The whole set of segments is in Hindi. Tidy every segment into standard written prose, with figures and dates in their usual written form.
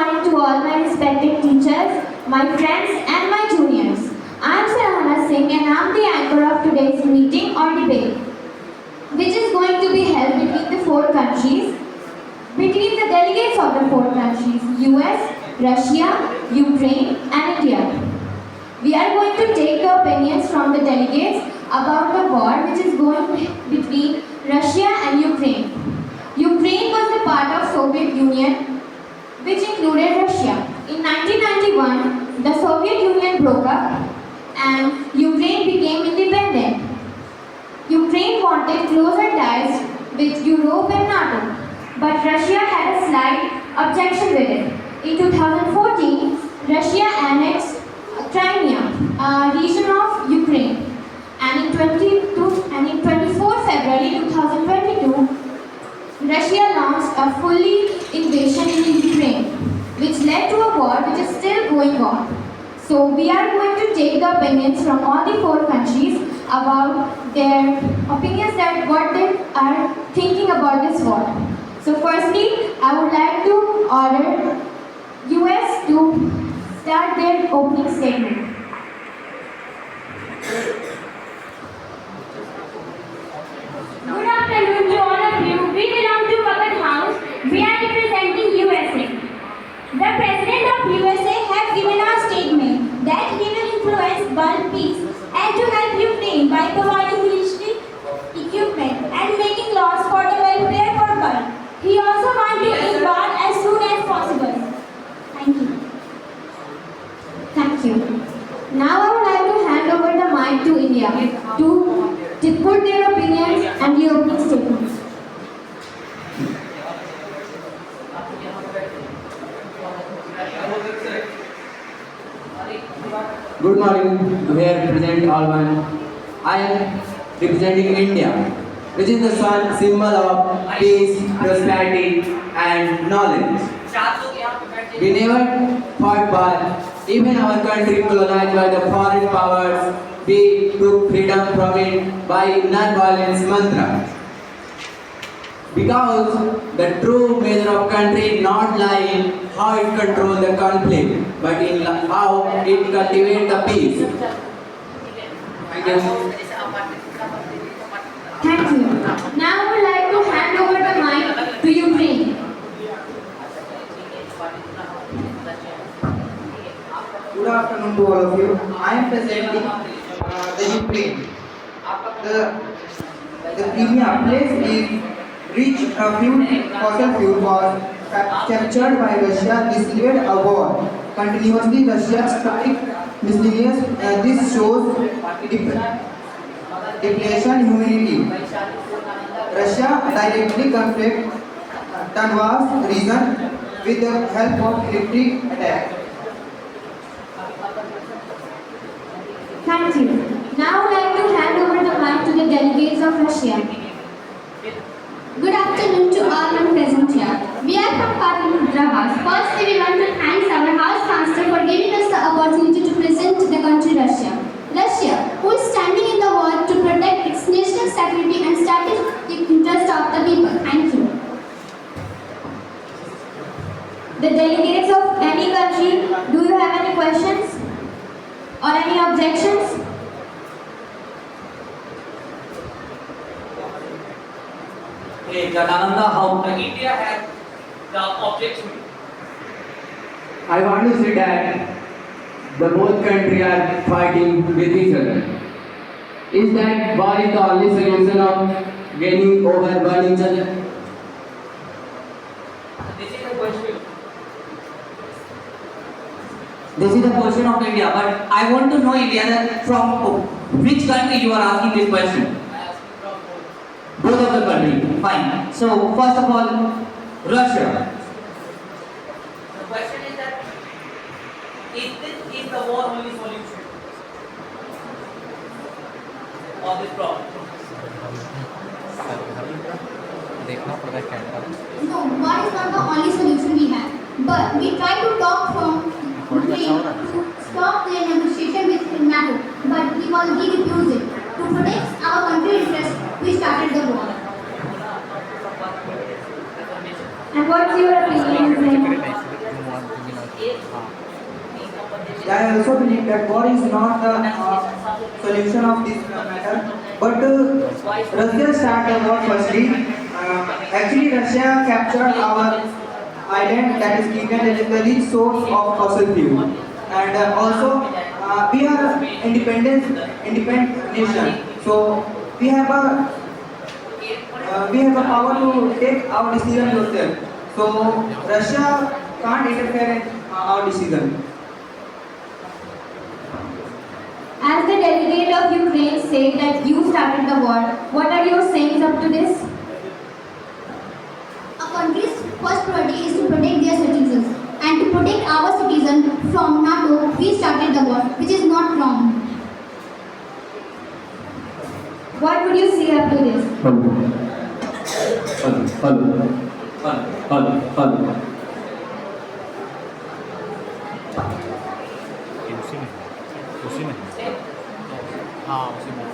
morning to all my respected teachers, my friends and my juniors. I am Sarahana Singh and I am the anchor of today's meeting or debate, which is going to be held between the four countries, between the delegates of the four countries, US, Russia, Ukraine and India. We are going to take the opinions from the delegates about the war which is going between Russia and Ukraine. Ukraine was the part of Soviet Union which included Russia. In 1991, the Soviet Union broke up and Ukraine became independent. Ukraine wanted closer ties with Europe and NATO, but Russia had a slight objection with it. In 2014, Russia annexed Crimea, a region of Ukraine, and in 24 February 2022, Russia launched a fully invasion in Ukraine, which led to a war which is still going on. So we are going to take the opinions from all the four countries about their opinions that what they are thinking about this war. So firstly, I would like to order US to start their opening statement. Good afternoon to all of you. We belong to Bhagat House. We are representing USA. The President of USA has given a statement that he will influence world peace and to help Ukraine by providing military equipment and making laws for the welfare for world. He also wants to end war as soon as possible. Thank you. Thank you. Now I would like to hand over the mic to India to put their opinions and the opening statements. Good morning, here present all one. I am representing India, which is the symbol of peace, prosperity and knowledge. We never fought war. Even our country colonized by the foreign powers, we took freedom from it by non-violence mantra. Because the true measure of country not lie in how it controls the conflict, but in how it cultivates the peace. Thank you. Thank you. Now I would like to hand over the mic to Ukraine. Good afternoon to all of you. I am presenting the Ukraine. The Crimea place is rich fossil fuel was captured by Russia, declared a war. Continuously, Russia strike miscellaneous. This shows depletion humanity. Russia directly conflict Donbass region with the help of military attack. Thank you. Now I would like to hand over the mic to the delegates of Russia. Good afternoon to all men present here. We are from Pataliputra House. Firstly, we want to thank our House Master for giving us the opportunity to present the country Russia. Russia, who is standing in the war to protect its national security and strategic interest of the people. Thank you. The delegates of any country, do you have any questions or any objections? Jagananda, how India has the objection. I want to say that the both countries are fighting with each other. Is that war is the only solution of gaining over one each other? This is the question. This is the question of India, but I want to know India that from which country you are asking this question. Both of the country. Fine. So first of all, Russia. The question is that is the war only solution of this problem? No, war is not the only solution we have. But we try to talk from Ukraine to stop their negotiation with NATO. But we refused it. To protect our country interest, we started the war. And what's your opinion? I also believe that war is not the solution of this matter. But Russia started the war firstly. Actually, Russia captured our island that is given as the rich source of fossil fuel. And also, we are independent nation. So we have a power to take our decision yourself. So Russia can't interfere in our decision. As the delegate of Ukraine said that you started the war, what are your sayings up to this? A country's first priority is to protect their citizens. And to protect our citizens from NATO, we started the war, which is not wrong. What would you say up to this? उसी में हाँ उसी में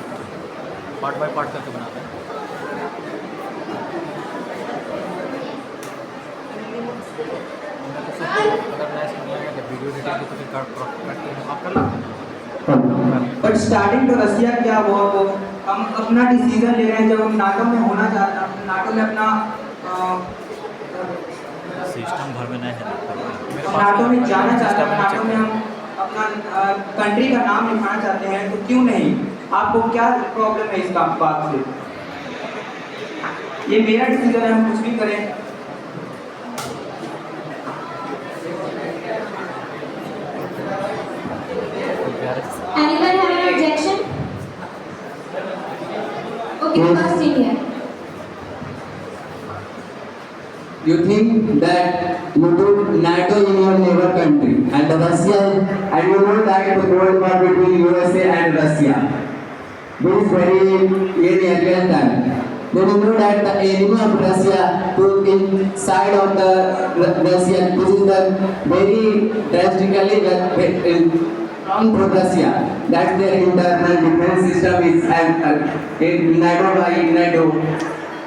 पार्ट बाय पार्ट करके बनाते हैं अगर मैं इसमें नहीं आएगा जब वीडियो एडिटिंग तो फिर कट आप कर लेते हैं बट स्टार्टिंग तो रसिया क्या हुआ वो हम अपना डिसीजन ले रहे हैं जब हम नाटो में होना चाहते हैं नाटो में अपना सिस्टम भर में नहीं है हम नाटो में जाना चाहते हैं नाटो में हम अपना कंट्री का नाम लिखाना चाहते हैं तो क्यों नहीं आपको क्या प्रॉब्लम है इस बात से ये मेरा डिसीजन है हम कुछ भी करें Anyone have an objection? Okay, first in here. You think that you put NATO in your neighbor country and Russia, and you know that the Cold War between USA and Russia. This is very against that. Then you know that the enemy of Russia put inside of the Russia, this is the very drastically wrong for Russia. That their internal defense system is NATO by NATO.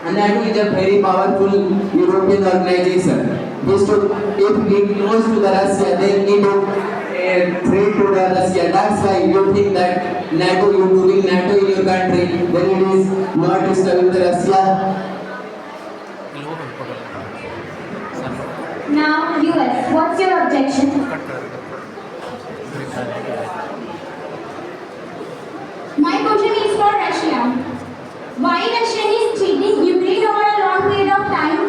And NATO is a very powerful European organization. This to, if it goes to the Russia, then it will threat to the Russia. That's why you think that NATO, you doing NATO in your country, then it is not disturbing the Russia. Now, US, what's your objection? My question is for Russia. Why Russia is treating Ukraine over a long period of time?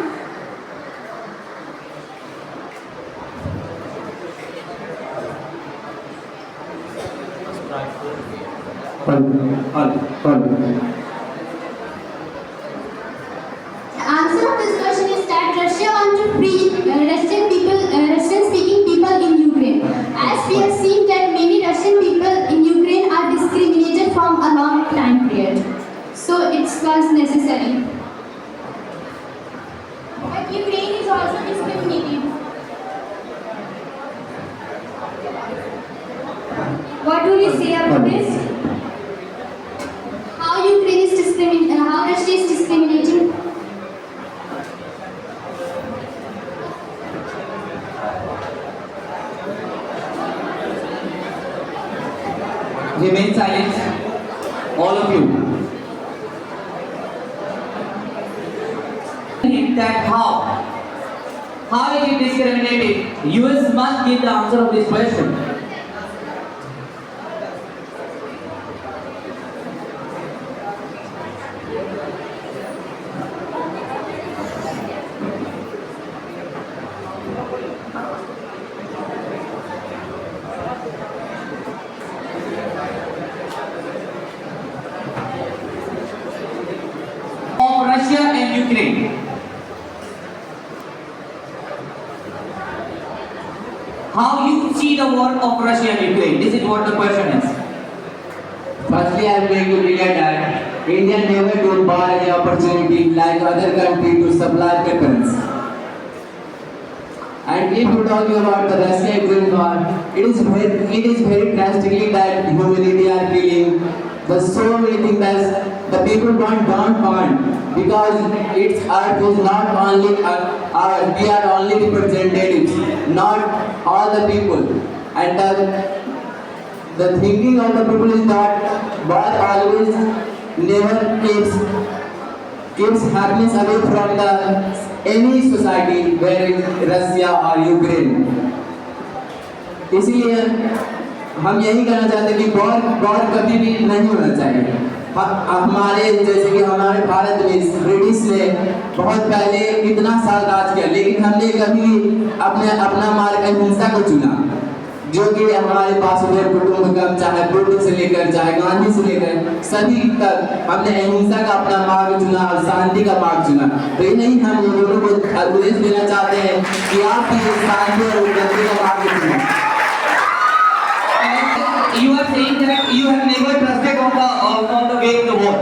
The answer of this question is that Russia wants to free Russian-speaking people in Ukraine. As we have seen that many Russian people in Ukraine are discriminated from a long time period. So it was necessary. But Ukraine is also discriminated. What will you say about this? How how Russia is discriminating? Remain silent, all of you. That how is it discriminated? US must give the answer of this question. Of Russia and Ukraine. How you see the war of Russia and Ukraine? This is what the question is. Firstly, I am going to clear that India never took war as an opportunity like other countries to supply weapons. And if you talk about the Russia-Ukraine war, it is very drastically that humanity are feeling. There's so many things that the people don't want because its earth is not only ours, we are only representatives, not all the people. And the thinking of the people is that war always never keeps happiness away from the any society, where is Russia or Ukraine. इसलिए हम यही कहना चाहते हैं कि वॉर कभी भी नहीं होना चाहिए। हमारे जैसे कि हमारे भारत में ब्रिटिश ने बहुत पहले इतना साल राज किया, लेकिन हमने कभी अपना मार्ग अहिंसा को चुना, जो कि हमारे पास कुटुंबकम चाहे बुद्ध से लेकर चाहे गांधी से लेकर सभी तक हमने अहिंसा का अपना मार्ग चुना और शांति का मार्ग चुना। तो ये नहीं हम लोगों को उपदेश देना चाहते हैं कि आप भी शांति और उन्नति का मार्ग चुनें। You are saying that you have never trusted on the way of the war.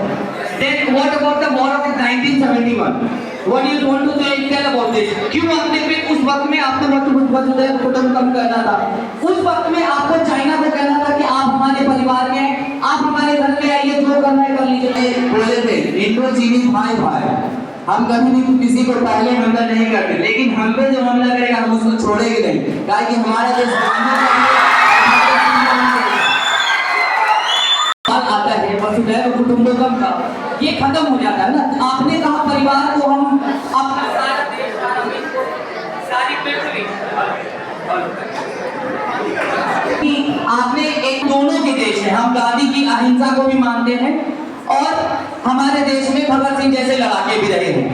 Then what about the war of 1971? What do you want to tell about this? क्यों आपने फिर उस वक्त में आपने वसुधैव कुटुंबकम करना था? उस वक्त में आपको चाइना को कहना था कि आप हमारे परिवार के हैं, आप हमारे घर पे आइए, जो करना है कर लीजिए। बोले थे इंडो चीनी भाई भाई, हम कभी भी किसी को पहले हमला नहीं करते, लेकिन हम पे जो हमला करेगा हम उसको छोड़ेंगे नहीं, ताकि हमारा देश आता है वसुधैव कुटुंबकम का, ये खत्म हो जाता है ना। आपने कहा परिवार को हम अपना सारा देश सारी पृथ्वी कि आपने एक दोनों के देश है, हम गांधी की अहिंसा को भी मानते हैं और हमारे देश में भगत सिंह जैसे लड़ाके भी रहे हैं,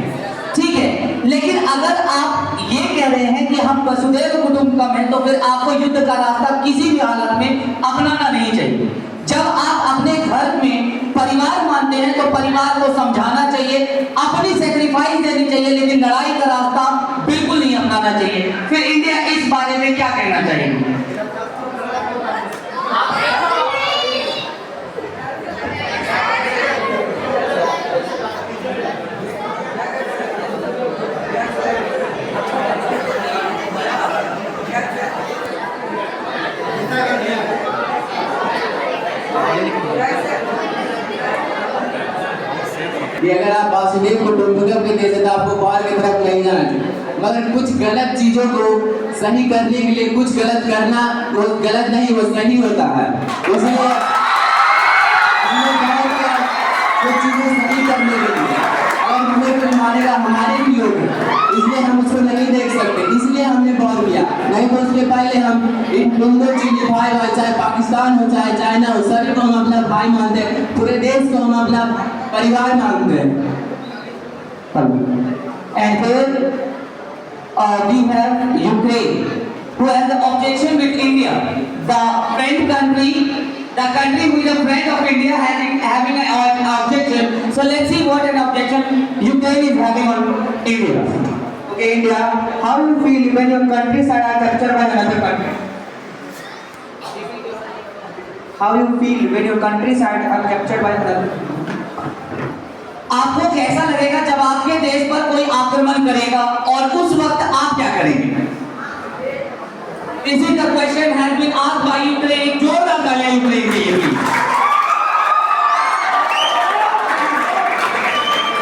ठीक है। लेकिन अगर आप ये कह रहे हैं कि हम वसुधैव कुटुंबकम हैं, तो फिर आपको युद्ध का रास्ता किसी भी हालत में अपनाना नहीं चाहिए। जब आप अपने घर में परिवार मानते हैं तो परिवार को समझाना चाहिए, अपनी सेक्रीफाइस देनी चाहिए, लेकिन लड़ाई का रास्ता बिल्कुल नहीं अपनाना चाहिए। फिर इंडिया इस बारे में क्या कहना चाहिए? कि अगर आप वासुदेव कुटुंबकम के देश तो आपको वॉर की तरफ नहीं जाना चाहिए, मगर कुछ गलत चीजों को सही करने के लिए कुछ गलत करना वो गलत नहीं, वो सही होता है। इसलिए कुछ चीजें सही करने के लिए और हमें कोई मारेगा हमारे भी लोग हैं, इसलिए हम उसको नहीं देख सकते, इसलिए हमने वॉर किया। नहीं तो उसके पहले हम इंडो चीनी भाई भाई, चाहे पाकिस्तान हो चाहे चाइना हो, सभी को हम अपना भाई मानते हैं, पूरे देश को हम अपना परिवार मानते हैं। And here we have Ukraine, who has an objection with India. The friend country, the country who is a friend of India, having an objection. So let's see what an objection Ukraine is having on India. Okay, India, how do you feel when your countryside are captured by another country? How do you feel when your countryside are captured by another country? आपको कैसा लगेगा जब आपके देश पर कोई आक्रमण करेगा और उस वक्त आप क्या करेंगे? This is the question has been asked by Ukraine. जोरदार तालियां यूक्रेन के लिए।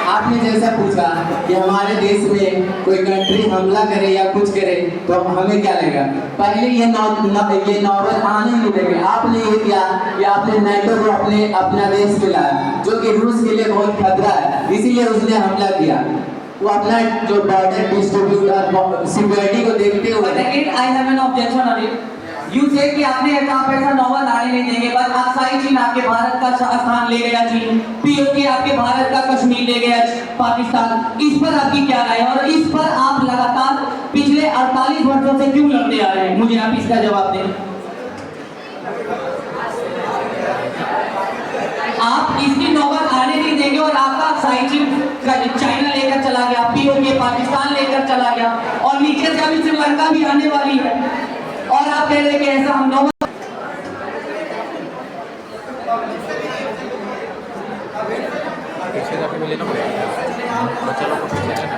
आपने जैसा पूछा कि हमारे देश में कोई कंट्री हमला करे या कुछ करे तो हमें क्या लगेगा, पहले ये नौबत आने नहीं देंगे। आपने ये किया कि आपने नाटो को अपना देश में लाया, जो कि रूस के लिए बहुत खतरा है, इसीलिए उसने हमला किया। वो अपना जो बॉर्डर डिस्ट्रीब्यूट और सिक्योरिटी को देखते हुए। But again, I have an objection on it. You say कि आप ऐसा नौबत आने नहीं देंगे, बस अक्साई चीन आपके भारत का स्थान ले गया, चीन पीओके आपके भारत का कश्मीर ले गया पाकिस्तान, इस पर आपकी क्या राय है? और इस पर आप लगातार पिछले 48 वर्षों से क्यों लड़ते आ रहे हैं? मुझे आप इसका जवाब दें। आप इसकी नौबत आने नहीं देंगे और आपका अक्साई चीन चाइना लेकर चला गया, पीओके पाकिस्तान लेकर चला गया, और नीचे से अभी श्रीलंका भी आने वाली है, और आप कह रहे हैं कि ऐसा हम नौबत। पीछे जाके लेना पड़ेगा, बच्चा लोग को पीछे लेना।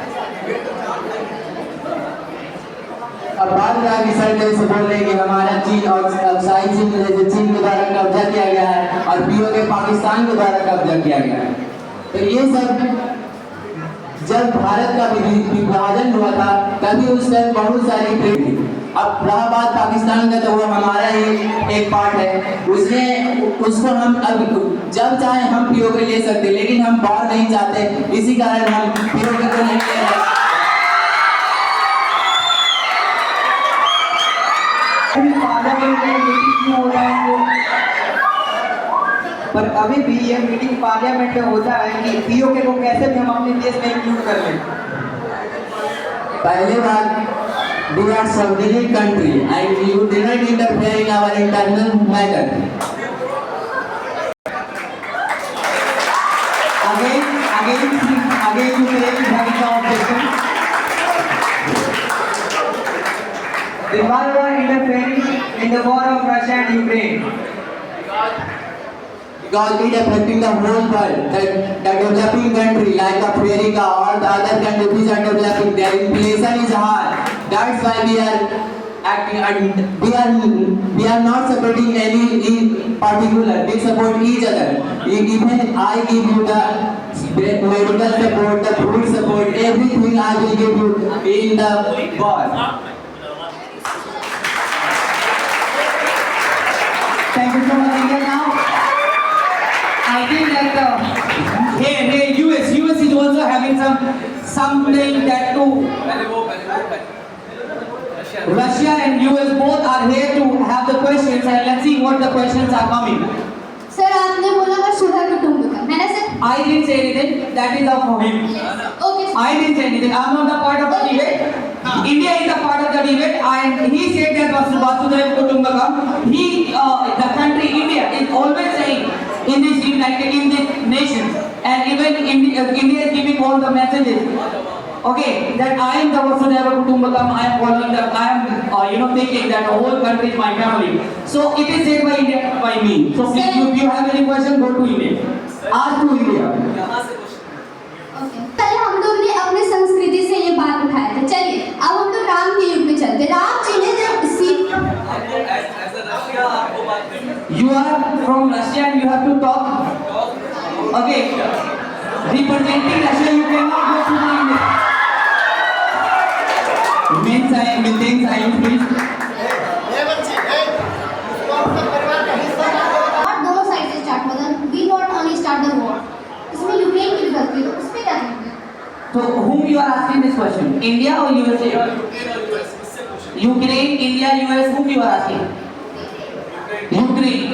अब बात सर जैसे बोल रहे हैं कि हमारा चीन और अक्साई चीन के द्वारा कब्जा किया गया है और पीओके पाकिस्तान के द्वारा कब्जा किया गया है। तो ये सब जब भारत का विभाजन हुआ था तभी उस टाइम बहुत सारी अब रहा बात पाकिस्तान का, तो वो हमारा ही एक पार्ट है। उसको हम अब जब चाहे हम पीओके ले सकते, लेकिन हम बाहर नहीं जाते, इसी कारण हम पीओके को नहीं ले रहे। पर अभी भी ये मीटिंग पार्लियामेंट में होता है कि पीओके को कैसे भी हम अपने देश में इंक्लूड कर लें। पहले बात, we are sovereign country and you do not interfere in our internal matter. Again, you may be having some objection. Then why you are interfering in the war of Russia and Ukraine? Because it affecting the whole world. The developing country like Africa or the other countries are developing. Their inflation is high. That's why we are acting, and we are not supporting any in particular. We support each other. Even I give you the medical support, the food support, everything I will give you in the war. Thank you so much, India. Now, I think that hey, US is also having something that too. Russia and US both are here to have the questions, and let's see what the questions are coming. Sir आपने बोला मैं सुधा कुटुंबकम है ना sir? I didn't say anything. That is up for him. Okay sir. I didn't say anything. I'm not the part of the debate. India is the part of the debate, and he said that Vasudhaiva Kutumbakam. The country India is always saying in this United in this nation, and even India is giving all the messages. Okay, that I am the Vasudhaiva Kutumbakam. I am following that. I am, thinking that the whole country is my family. So it is said by India, by me. So if you have any question, go to India. Ask to India. Okay. पहले हम लोग ने अपने संस्कृति से ये बात उठाया था। चलिए अब हम लोग राम के युग में चलते। राम जी ने जब You are from Russia and you have to talk. Okay, representing Russia, you cannot go to the India. Maintain silence, please. और दोनों साइड से स्टार्ट मतलब we not only start the war. इसमें यूक्रेन की भी गलती है, उस पे क्या कहेंगे? So whom you are asking this question? India or USA? Ukraine, India, US. Whom you are asking? Ukraine.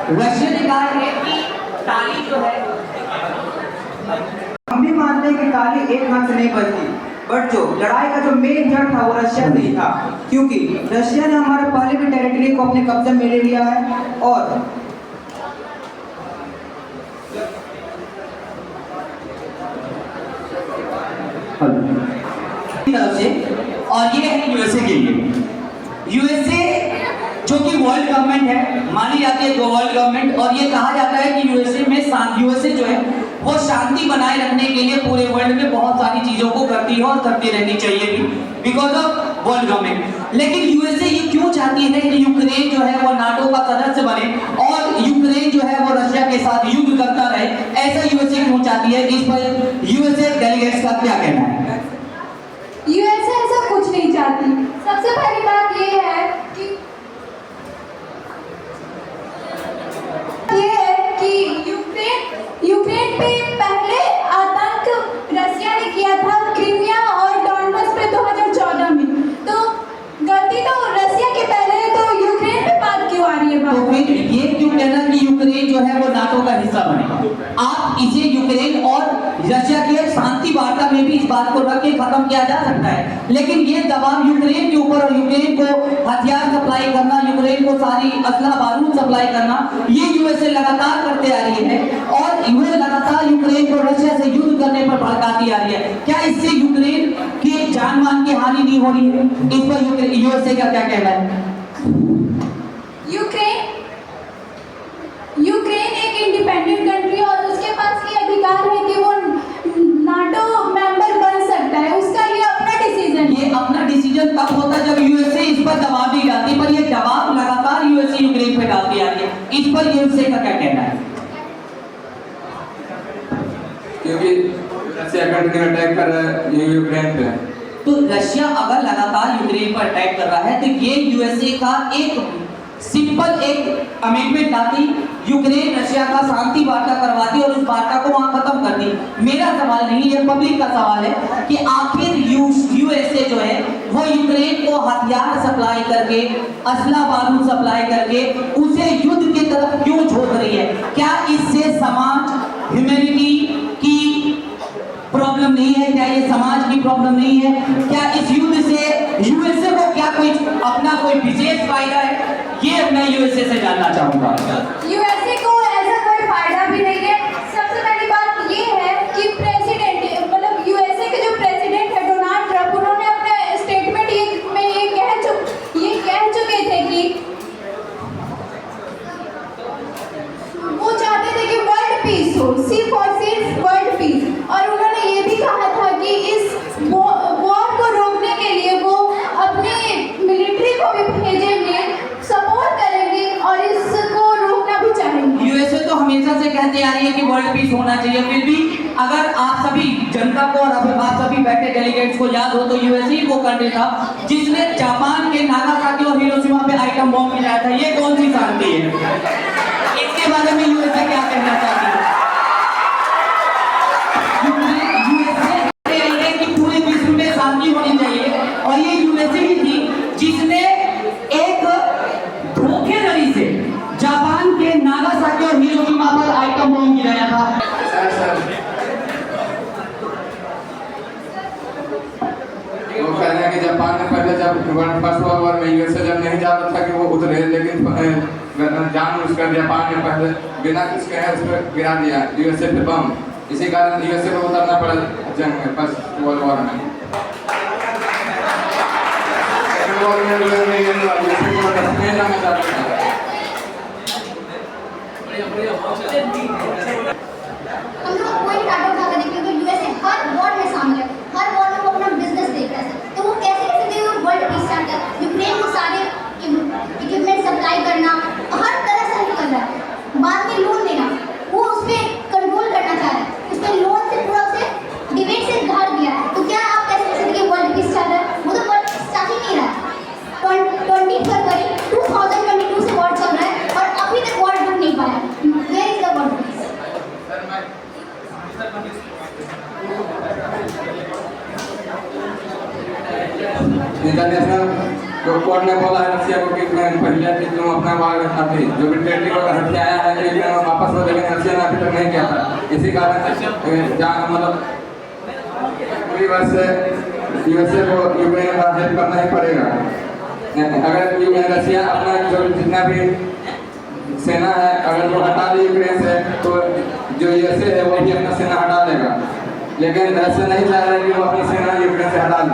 Russia ने कहा है कि ताली जो है, हम भी मानते हैं कि ताली एक हाथ से नहीं बजती, बट जो लड़ाई का जो मेन जड़ था वो रशिया से ही था, क्योंकि रशिया ने हमारे पहले भी टेरिटरी को अपने कब्जे में ले लिया है और और ये है यूएसए के लिए। यूएसए जो कि वर्ल्ड गवर्नमेंट है, मानी जाती है वर्ल्ड गवर्नमेंट, और ये कहा जाता है कि यूएसए जो है वो शांति बनाए रखने के लिए पूरे वर्ल्ड में बहुत सारी चीजों को करती है और करती रहनी चाहिए भी, बिकॉज ऑफ वर्ल्ड गवर्नमेंट। लेकिन यूएसए ये क्यों चाहती है कि यूक्रेन जो है वो नाटो का सदस्य बने और यूक्रेन जो है वो रशिया के साथ युद्ध करता रहे, ऐसा यूएसए क्यों चाहती है? इस पर यूएसए डेलीगेट्स का क्या कहना है? यूएसए ऐसा कुछ नहीं चाहती। सबसे पहली बात ये है कि यूक्रेन पे पहले आतंक रसिया ने किया था क्रीमिया और डॉनबस पे 2014 में, तो गलती तो रसिया के पहले है, तो यूक्रेन पे बात क्यों आ रही है? तो फिर ये क्यों कहना कि यूक्रेन जो है वो नाटो का हिस्सा बने? आप इसे यूक्रेन और रशिया के शांति वार्ता में भी इस बात को रख के खत्म किया जा सकता है, लेकिन ये दबाव यूक्रेन के ऊपर और यूक्रेन को हथियार सप्लाई करना, यूक्रेन को सारी असला बारूद सप्लाई करना, ये यूएसए लगातार करते आ रही है और यूएसए लगातार यूक्रेन को रशिया से युद्ध करने पर भड़काती आ रही है। क्या इससे यूक्रेन की जान मान की हानि नहीं हो रही है? इस पर यूएसए का क्या कहना है? यूक्रेन एक इंडिपेंडेंट कंट्री और उसके पास ये अधिकार है कि वो नाटो मेंबर बन सकता है, उसका ये अपना डिसीजन। ये अपना डिसीजन तब होता है जब यूएसए इस पर दबाव अटैक कर रहा है यूक्रेन पे। तो रशिया अगर लगातार यूक्रेन पर अटैक कर रहा है तो ये यूएसए का एक सिंपल एक अमेंडमेंट लाती, यूक्रेन रशिया का शांति वार्ता करवाती और उस वार्ता को वहां खत्म करती। मेरा सवाल नहीं, ये पब्लिक का सवाल है कि आखिर यूएसए जो है वो यूक्रेन को हथियार सप्लाई करके, असला बारूद सप्लाई करके उसे युद्ध की तरफ क्यों झोंक रही है? क्या इससे समाज, ह्यूमैनिटी की प्रॉब्लम नहीं है? क्या ये समाज की प्रॉब्लम नहीं है? क्या इस युद्ध से यूएसए को क्या कोई अपना कोई विशेष फायदा है? ये मैं यूएसए से जानना चाहूंगा। यूएसए को ऐसा कोई फायदा भी नहीं है। सबसे पहली बात ये है कि प्रेसिडेंट, मतलब यूएसए के जो प्रेसिडेंट है डोनाल्ड ट्रंप, उन्होंने अपने स्टेटमेंट में ये कह चुके थे कि वो चाहते थे कि वर्ल्ड पीस हो, सिर्फ वर्ल्ड पीस। और उन्होंने ये भी कहा था कि इस वॉर को रोकने के लिए वो अपने मिलिट्री को भी भेजेंगे, सपोर्ट करेंगे और इसको रोकना भी चाहेंगे। यूएसए तो हमेशा से कहते आ रही है कि वर्ल्ड पीस होना चाहिए, फिर भी अगर आप सभी जनता को और आप सभी बैठे डेलीगेट्स को याद हो तो यूएसए ही वो कंट्री था जिसने जापान के नागासाकी और हिरोशिमा पे आइटम बॉम्ब गिराया था। ये कौन सी शांति है? इसके बारे में यूएसए क्या कहना चाहती है? यूएसए कह रही है कि पूरे विश्व में शांति होनी चाहिए और ये यूएसए ही थी जिसने एक धोखेधड़ी से जापान के नागासाकी और हिरोशिमा पर आइटम बॉम्ब गिराया था। वो कह रहे हैं कि जापान ने पहले जब फर्स्ट वर्ल्ड वॉर में यूएसए जब नहीं चाहता था कि वो उतरे, लेकिन जानबूझकर जापान ने पहले बिना कुछ कहे उस पर गिरा दिया यूएसए पे बम। इसी कारण यूएसए को उतरना पड़ा जंग में, फर्स्ट वर्ल्ड वॉर में। सेकंड वॉर में यूएसए को नहीं जाना चाहता था। हम लोग कोई टाटा उठा कर देखते हैं तो यूएसए हर वॉर में शामिल है, हर वॉर में वो अपना बिजनेस देख रहा है। तो वो कैसे दे वर्ल्ड पीस चार्टर यूक्रेन को सारे इक्विपमेंट सप्लाई करना, हर तरह से हेल्प कर रहा है। बाद में लोन देना, वो उस पर कंट्रोल करना चाह रहा है, उस पर लोन से पूरा उसे डिबेट से उधार दिया है। तो क्या आप कैसे कह सकते हैं वर्ल्ड पीस चार्टर? वो तो वर्ल्ड पीस चाह ही नहीं रहा है। 20 फरवरी 2022 से वॉर चल रहा है और अभी तक वॉर रुक नहीं पाया। Where is the world peace? International court ने बोला है रशिया को कि पहले कि तुम अपना वार रखाते, जो भी टेरिटरी को हथियाया है लेकिन वापस हो, लेकिन रशिया ने अभी तक नहीं किया था। इसी कारण जहाँ मतलब पूरी बात से यूएसए को यूक्रेन का हेल्प करना ही पड़ेगा। अगर रशिया अपना जो जितना भी सेना है अगर वो हटा दे यूक्रेन से तो जो यूएसए है वो भी अपना सेना हटा देगा, लेकिन रशिया नहीं चाह रहा है कि वो अपनी सेना यूक्रेन से हटा दे।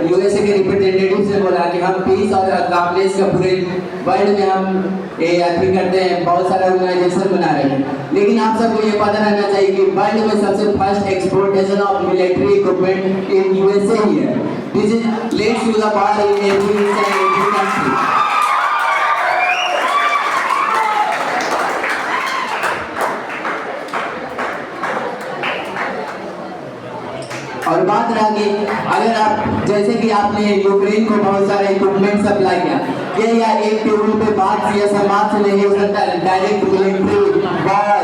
यूएसए के रिप्रेजेंटेटिव से बोला कि हम पीस और कामलेस का पूरे वर्ल्ड में हम एग्री करते हैं, बहुत सारे ऑर्गेनाइजेशन बना रहे हैं, लेकिन आप सबको ये पता रहना चाहिए कि वर्ल्ड में सबसे first exportation of military equipment in USA ही है। This is let's to the part in every country. और बात रहा कि अगर आप जैसे कि आपने यूक्रेन को बहुत सारे इक्विपमेंट सप्लाई किया, ये या एक टेबल पे बात या समाज से नहीं हो सकता। डायरेक्ट मिलिट्री वॉर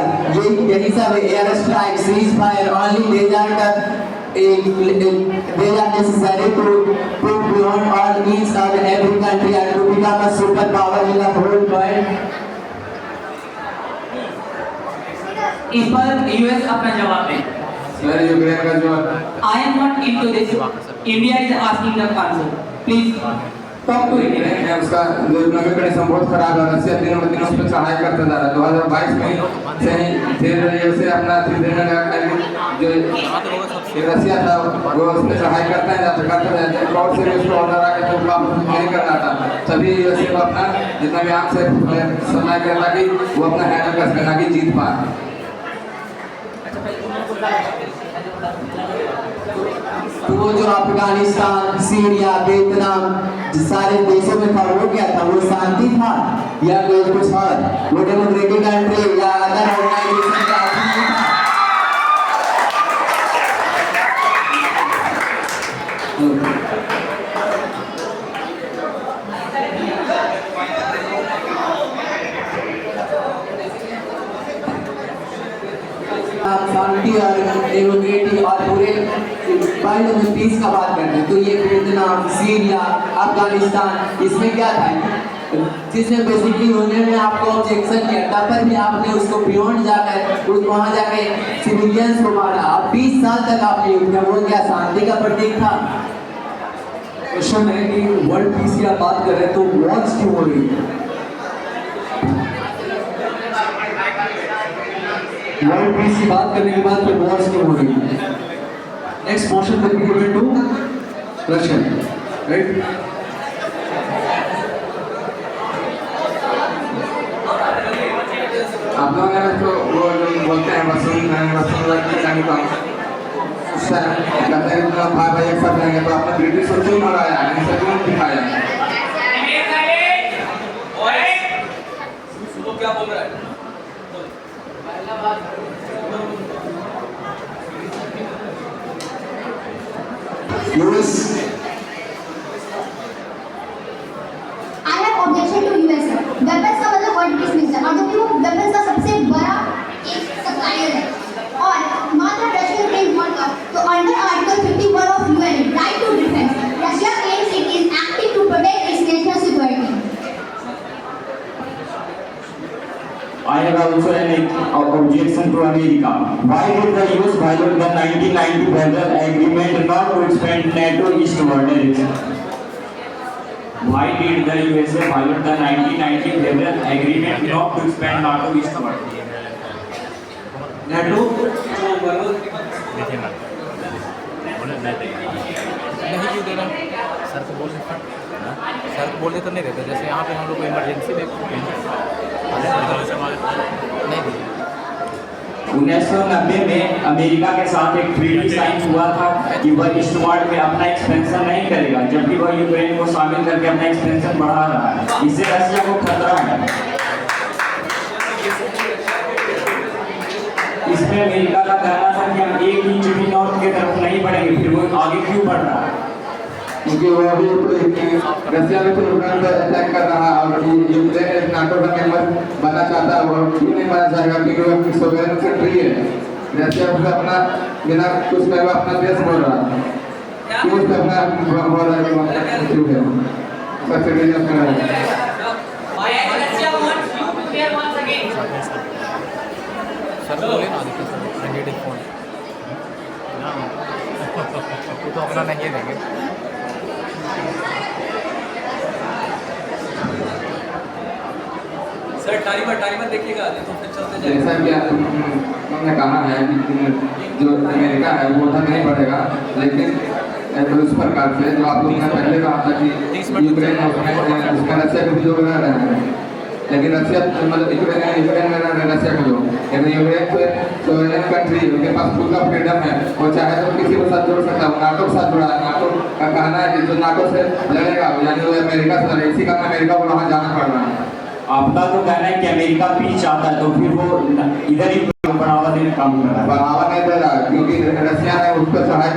यही सब air strike, cease fire only they are necessary to put beyond all needs of every country and to become a super power in the whole world. इस पर यूएस अपना जवाब दे। सर यूक्रेन का जो I am not into this. India is asking the answer. Please talk to India. है उसका जो नगर कंडीशन बहुत खराब है। रशिया दिनों उस पर चढ़ाई करता जा रहा है। 2022 में से धीरे से अपना धीरे जो रशिया था वो उस पर चढ़ाई करता है कोर्ट से भी उसको ऑर्डर आ गया तो वापस नहीं करना था। सभी यूएसए को अपना जितना भी आम से समय करना कि वो अपना हैंडल कर सके, ना कि जीत पाए। तो वो जो अफगानिस्तान, सीरिया, वियतनाम जिस सारे देशों में था वो क्या था? वो शांति था या कोई कुछ और? वो डेमोक्रेटिक कंट्री या अदर ऑर्गेनाइजेशन का ऑफिस था? आप शांति और डेमोक्रेसी और पूरे वर्ल्ड में पीस का बात करते हैं, तो ये वियतनाम, सीरिया, अफगानिस्तान, इसमें क्या था? जिसमें बेसिकली उन्होंने आपको ऑब्जेक्शन किया, तब पर भी आपने उसको बियॉन्ड जाकर वहाँ जाके सिविलियंस को मारा। आप 20 साल तक आपने युद्ध किया, वो क्या शांति का प्रतीक था? क्वेश्चन है कि वर्ल्ड पीस की आप बात कर रहे हैं तो वॉर्स क्यों हो रही है? वर्ल्ड पीस की बात करने के बाद फिर वॉर्स क्यों हो रही है? Next motion will be given to Russia, right? आप लोग तो वो जो बोलते हैं वसुंधरा की कहानी का उस टाइम कहते हैं तो भाई भाई एक साथ रहेंगे, तो आपने ब्रिटिश को क्यों मराया, इनसे क्यों दिखाया? क्या बोल रहा है? US I have objection to US. Weapons का मतलब वर्ल्ड पीस मिनिस्टर, और जो कि वो वेपन्स का सबसे बड़ा एक सप्लायर है, और मात्र रशिया यूक्रेन वॉर का, तो under article 51 of UN right to defence, Russia claims it is acting to protect its national security. I have also an objection to America. Why did the US violate the 1990 Federal Agreement not to expand NATO eastward direction? Why did the USA violate the 1990 Federal Agreement not to expand NATO eastward? NATO देखिए ना, बोले नहीं क्यों दे रहा? सर को बोल देता, सर को बोल देता नहीं रहता। जैसे यहाँ पे हम लोग को इमरजेंसी देखते हैं, नहीं 1990 में अमेरिका के साथ एक ट्रीटी साइन हुआ था कि वह ईस्टवर्ड में अपना एक्सपेंशन नहीं करेगा, जबकि वह यूक्रेन को शामिल करके अपना एक्सपेंशन बढ़ा रहा है। इससे रशिया को खतरा है। इसमें अमेरिका का कहना था कि हम एक इंच भी नॉर्थ की तरफ नहीं बढ़ेंगे, फिर वो आगे क्यों बढ़ रहा है? क्योंकि वो अभी रशिया में तो यूक्रेन पर अटैक कर रहा है, और यूक्रेन नाटो का मेंबर बनना चाहता है, वो क्यों नहीं बना चाहेगा? क्योंकि वो सोवेरेन कंट्री है। रशिया उसका अपना बिना कुछ करे अपना देश बोल रहा है, क्यों उसका अपना बोल रहा है कि वो है सबसे बिजनेस कर रहा है। सर को बोले ना, देखिए फोन तो अपना नहीं देंगे। सर टाइमर देखिएगा तो फिर चलते जाएंगे। जैसा कि आपने कहा है कि जो अमेरिका है वो उधर नहीं बढ़ेगा, लेकिन उस प्रकार से जो आप लोगों ने पहले कहा था कि यूक्रेन उसका रशिया को जो रह रहे हैं, लेकिन रशिया मतलब यूक्रेन में रशिया को जो, लेकिन यूक्रेन तो सोवेरेन कंट्री, उनके पास पूरा फ्रीडम है, वो चाहे तो किसी के साथ जोड़ सकता है। नाटो के साथ जुड़ा है, नाटो का कहना है कि जो नाटो से लड़ेगा यानी वो अमेरिका से लड़ेगा, इसी कारण अमेरिका को वहाँ जाना पड़ रहा है। आपका तो कहना है कि अमेरिका पीस चाहता है, तो फिर वो इधर ही बढ़ावा देने का काम कर रहा है। बढ़ावा नहीं दे रहा, क्योंकि रशिया ने उस पर चढ़ाई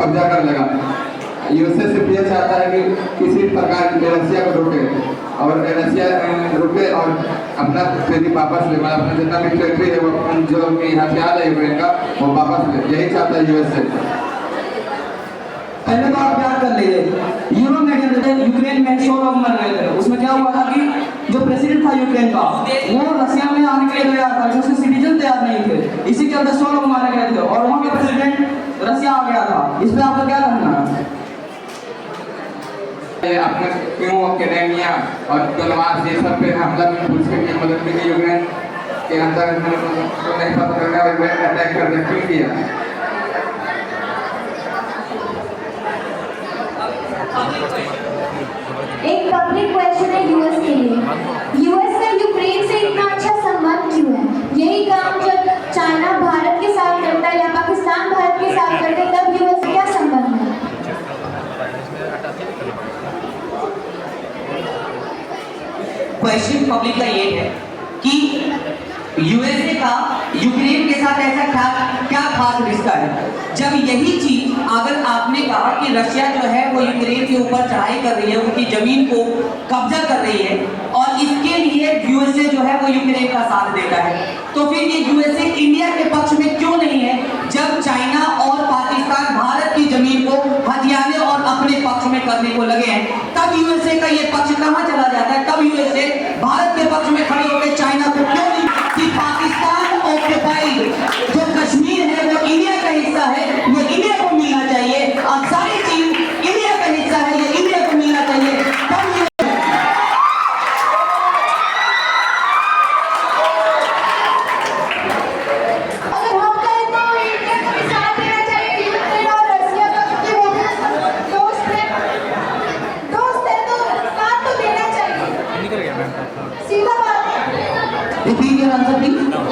कब्जा कर लेगा। यूएसए सिर्फ ये चाहता है कि किसी प्रकार रशिया को रोके, और रशिया रुके और अपना टेरिटरी वापस ले, मतलब अपना जितना भी टेरिटरी है वो जो हथियार है यूक्रेन का वो वापस ले, यही चाहता है यूएसए। पहले तो आप याद कर लीजिए, यूरोप में यूक्रेन में 100 लोग मर गए थे। उसमें क्या हुआ था कि जो प्रेसिडेंट था यूक्रेन का, वो रशिया में आने के लिए तैयार था, जो उसके सिटीजन तैयार नहीं थे, इसी के अंदर 100 लोग मारे गए थे, और वहाँ के प्रेसिडेंट रशिया आ गया था। इस पर आपका क्या कहना है? आपने क्यों केनेमिया और डोनबास ये सब पे हमला में पूछ के मदद मिली यूक्रेन के अंदर तो नहीं पता करने और अटैक करने क्यों किया? एक पब्लिक क्वेश्चन है यूएस के लिए। यूएस का यूक्रेन से इतना अच्छा संबंध क्यों है? यही काम जब चाइना भारत के साथ करता है या पाकिस्तान भारत के साथ करते, तब यूएस क्या संबंध क्वेश्चन पब्लिक का ये है कि यूएसए का यूक्रेन के साथ ऐसा क्या खास रिश्ता है? जब यही चीज अगर आपने कहा कि रशिया जो है वो यूक्रेन के ऊपर चढ़ाई कर रही है, उनकी जमीन को कब्जा कर रही है और इसके लिए यूएसए जो है वो यूक्रेन का साथ देता है, तो फिर ये यूएसए इंडिया के पक्ष में क्यों नहीं है? जब चाइना और पाकिस्तान भारत की जमीन को हथियाने और अपने पक्ष में करने को लगे हैं, तब यूएसए का ये पक्ष कहां चला जाता है? तब यूएसए भारत के पक्ष में खड़े होकर चाइना को क्यों नहीं कि पाकिस्तान ऑक्युपाइड जो कश्मीर है वो इंडिया का हिस्सा है, ये इंडिया को मिलना चाहिए, और सारी चीज इंडिया का हिस्सा है, ये इंडिया को मिलना चाहिए। तब ये अगर हम कहें तो इंडिया को भी साथ देना चाहिए यूक्रेन और रशिया का, क्योंकि वो भी दोस्त है तो साथ तो देना चाहिए। निकल गया मैम। सीधा बात है। Repeat your answer please.